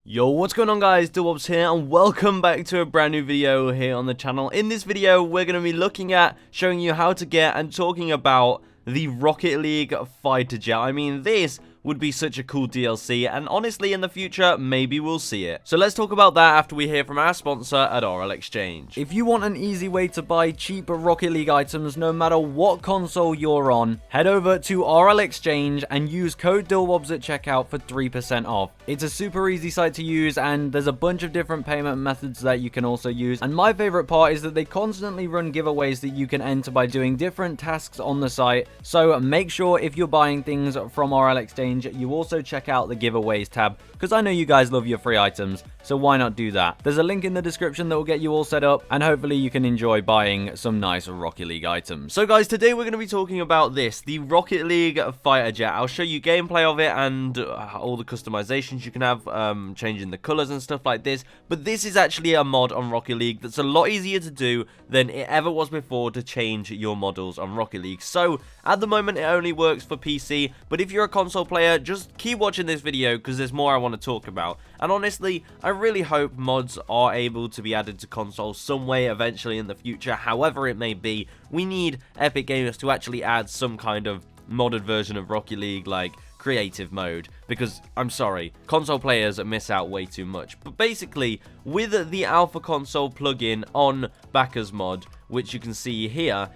Yo, what's going on guys, Dillwobs here and welcome back to a brand new video here on the channel. In this video, we're going to be looking at showing you how to get and talking about the Rocket League fighter jet. I mean, this would be such a cool DLC, and honestly, in the future, maybe we'll see it. So let's talk about that after we hear from our sponsor at RL Exchange. If you want an easy way to buy cheap Rocket League items no matter what console you're on, head over to RL Exchange and use code DILLWOBS at checkout for 3% off. It's a super easy site to use, and there's a bunch of different payment methods that you can also use. And my favorite part is that they constantly run giveaways that you can enter by doing different tasks on the site. So make sure if you're buying things from RL Exchange, you also check out the giveaways tab, because I know you guys love your free items, so why not do that? There's a link in the description that will get you all set up, and hopefully you can enjoy buying some nice Rocket League items. So guys, today we're going to be talking about this, the Rocket League fighter jet. I'll show you gameplay of it and all the customizations you can have, changing the colors and stuff like this. But this is actually a mod on Rocket League that's a lot easier to do than it ever was before to change your models on Rocket League. So at the moment it only works for PC, but if you're a console player, just keep watching this video because there's more I want to talk about. And honestly, I really hope mods are able to be added to consoles some way eventually in the future. However it may be, we need Epic Games to actually add some kind of modded version of Rocket League, like creative mode, because I'm sorry, console players miss out way too much. But basically, with the Alpha Console plugin on Backers Mod, which you can see here,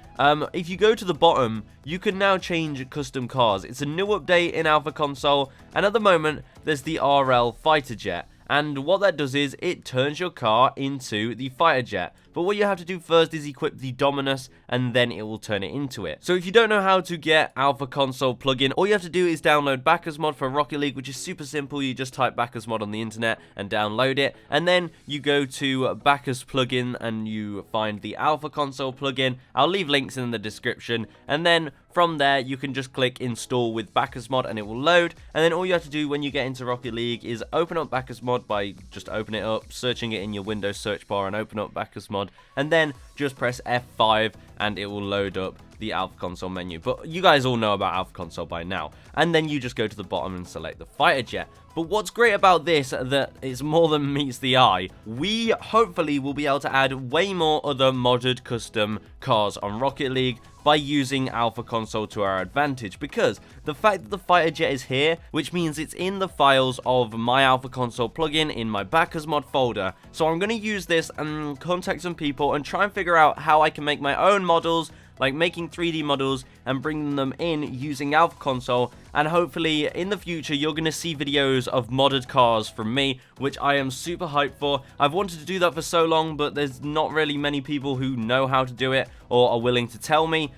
if you go to the bottom, you can now change custom cars. It's a new update in Alpha Console, and at the moment, there's the RL Fighter Jet. And what that does is, it turns your car into the fighter jet. But what you have to do first is equip the Dominus, and then it will turn it into it. So if you don't know how to get Alpha Console plugin, all you have to do is download Backers Mod for Rocket League, which is super simple. You just type Backers Mod on the internet and download it. And then you go to Backers plugin and you find the Alpha Console plugin. I'll leave links in the description. And then from there, you can just click install with Backers Mod and it will load. And then all you have to do when you get into Rocket League is open up Backers Mod by just opening it up, searching it in your Windows search bar and open up Backers Mod. And then just press F5 and it will load up the Alpha Console menu. But you guys all know about Alpha Console by now. And then you just go to the bottom and select the fighter jet. But what's great about this, that it's more than meets the eye. We hopefully will be able to add way more other modded custom cars on Rocket League by using Alpha Console to our advantage, because the fact that the fighter jet is here, which means it's in the files of my Alpha Console plugin in my Backers Mod folder. So I'm going to use this and contact some people and try and figure out how I can make my own models, like making 3D models and bringing them in using Alpha Console. And hopefully in the future you're going to see videos of modded cars from me, which I am super hyped for. I've wanted to do that for so long, but there's not really many people who know how to do it or are willing to tell me.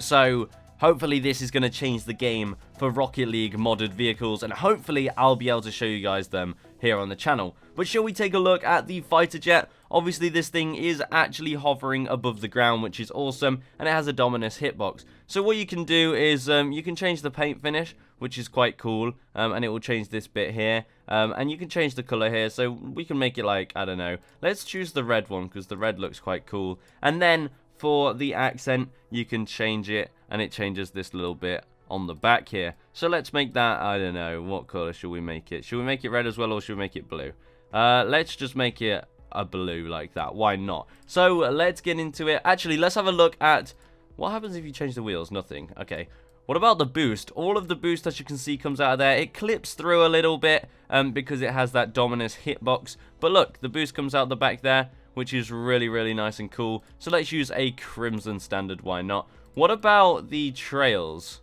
So hopefully this is going to change the game for Rocket League modded vehicles, and hopefully I'll be able to show you guys them here on the channel. But shall we take a look at the fighter jet? Obviously this thing is actually hovering above the ground, which is awesome, and it has a Dominus hitbox. So what you can do is you can change the paint finish, which is quite cool, and it will change this bit here, and you can change the color here. So we can make it like, I don't know, let's choose the red one because the red looks quite cool. And then for the accent, you can change it, and it changes this little bit on the back here. So let's make that, I don't know, what color should we make it? Should we make it red as well, or should we make it blue? Let's just make it a blue like that. Why not? So let's get into it. Actually, let's have a look at what happens if you change the wheels. Nothing. Okay. What about the boost? All of the boost, as you can see, comes out of there. It clips through a little bit because it has that Dominus hitbox. But look, the boost comes out the back there, which is really, really nice and cool. So let's use a Crimson standard. Why not? What about the trails?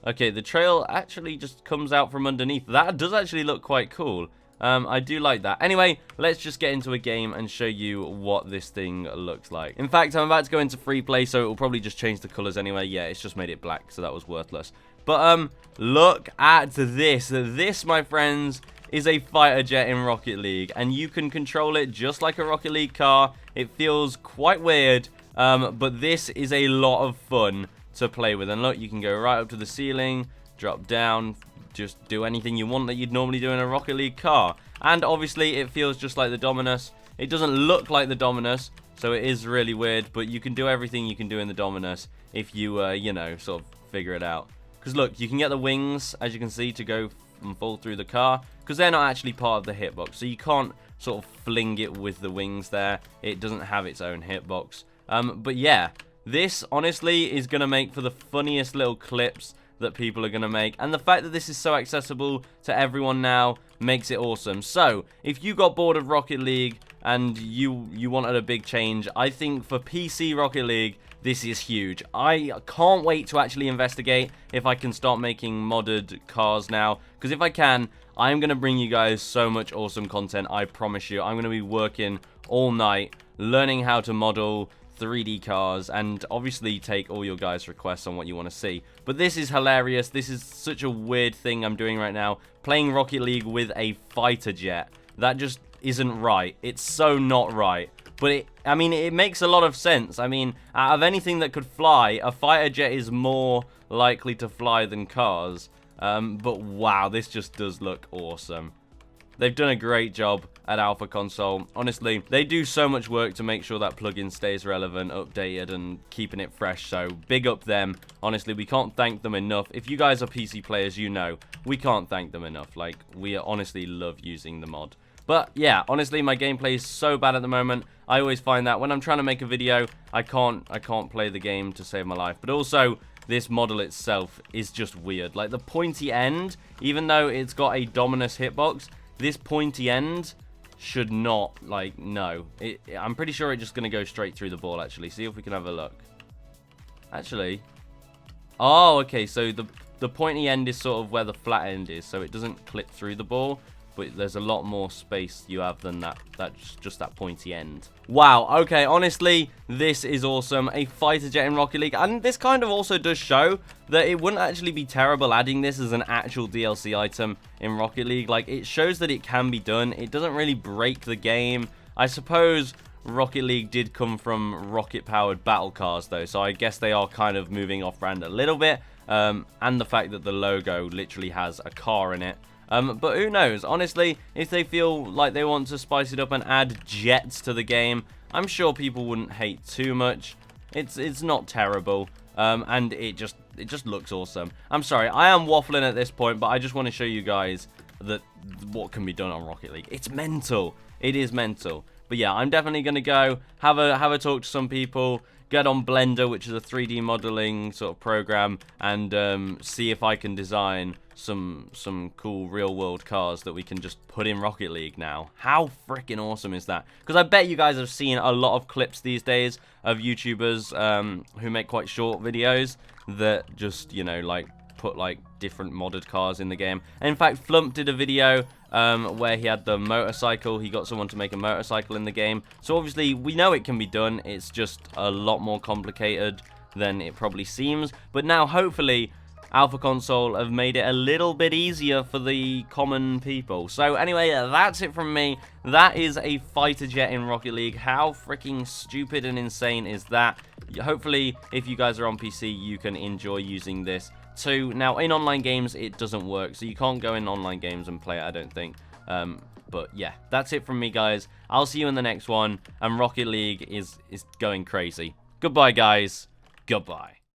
Okay, the trail actually just comes out from underneath. That does actually look quite cool. I do like that. Anyway, let's just get into a game and show you what this thing looks like. In fact, I'm about to go into free play, so it will probably just change the colors anyway. Yeah, it's just made it black, so that was worthless. But look at this. This, my friends, is a fighter jet in Rocket League, and you can control it just like a Rocket League car. It feels quite weird, but this is a lot of fun to play with. And look, you can go right up to the ceiling, drop down, just do anything you want that you'd normally do in a Rocket League car. And obviously it feels just like the Dominus. It doesn't look like the Dominus, so it is really weird, but you can do everything you can do in the Dominus if you you know, sort of figure it out. Because look, you can get the wings, as you can see, to go and fall through the car, because they're not actually part of the hitbox. So you can't sort of fling it with the wings there. It doesn't have its own hitbox. But yeah, this honestly is going to make for the funniest little clips that people are going to make, and the fact that this is so accessible to everyone now makes it awesome. So if you got bored of Rocket League and you wanted a big change, I think for PC Rocket League this is huge. I can't wait to actually investigate if I can start making modded cars now, because if I can, I'm going to bring you guys so much awesome content. I promise you, I'm going to be working all night learning how to model 3D cars, and obviously take all your guys' requests on what you want to see. But this is hilarious. This is such a weird thing I'm doing right now, playing Rocket League with a fighter jet. That just isn't right. It's so not right. But I mean, it makes a lot of sense. I mean, out of anything that could fly, a fighter jet is more likely to fly than cars. But wow, this just does look awesome. They've done a great job at Alpha Console. Honestly, they do so much work to make sure that plugin stays relevant, updated, and keeping it fresh. So big up them. Honestly, we can't thank them enough. If you guys are PC players, you know, we can't thank them enough. Like, we honestly love using the mod. But yeah, honestly, my gameplay is so bad at the moment. I always find that when I'm trying to make a video, I can't play the game to save my life. But also, this model itself is just weird. Like, the pointy end, even though it's got a Dominus hitbox, this pointy end should not, like, no. I'm pretty sure it's just going to go straight through the ball, actually. See if we can have a look. Actually. Oh, okay. So the pointy end is sort of where the flat end is. So it doesn't clip through the ball. But there's a lot more space you have than that. That's just that pointy end. Wow, okay, honestly, this is awesome. A fighter jet in Rocket League. And this kind of also does show that it wouldn't actually be terrible adding this as an actual DLC item in Rocket League. Like, it shows that it can be done. It doesn't really break the game. I suppose Rocket League did come from rocket-powered battle cars, though. So I guess they are kind of moving off-brand a little bit. And the fact that the logo literally has a car in it. But who knows? Honestly, if they feel like they want to spice it up and add jets to the game, I'm sure people wouldn't hate too much. It's not terrible, and it just looks awesome. I'm sorry, I am waffling at this point, but I just want to show you guys that what can be done on Rocket League. It's mental. It is mental. But yeah, I'm definitely gonna go have a talk to some people. Get on Blender, which is a 3D modeling sort of program, and see if I can design some cool real-world cars that we can just put in Rocket League now. How freaking awesome is that? Because I bet you guys have seen a lot of clips these days of YouTubers who make quite short videos that just, you know, like, put like different modded cars in the game. And in fact, Flump did a video where he had the motorcycle. He got someone to make a motorcycle in the game. So obviously we know it can be done. It's just a lot more complicated than it probably seems. But now hopefully Alpha Console have made it a little bit easier for the common people. So anyway, that's it from me. That is a fighter jet in Rocket League. How freaking stupid and insane is that? Hopefully, if you guys are on PC, you can enjoy using this too. Now, in online games, it doesn't work, so you can't go in online games and play it, I don't think. But yeah, that's it from me, guys. I'll see you in the next one, and Rocket League is going crazy. Goodbye, guys. Goodbye.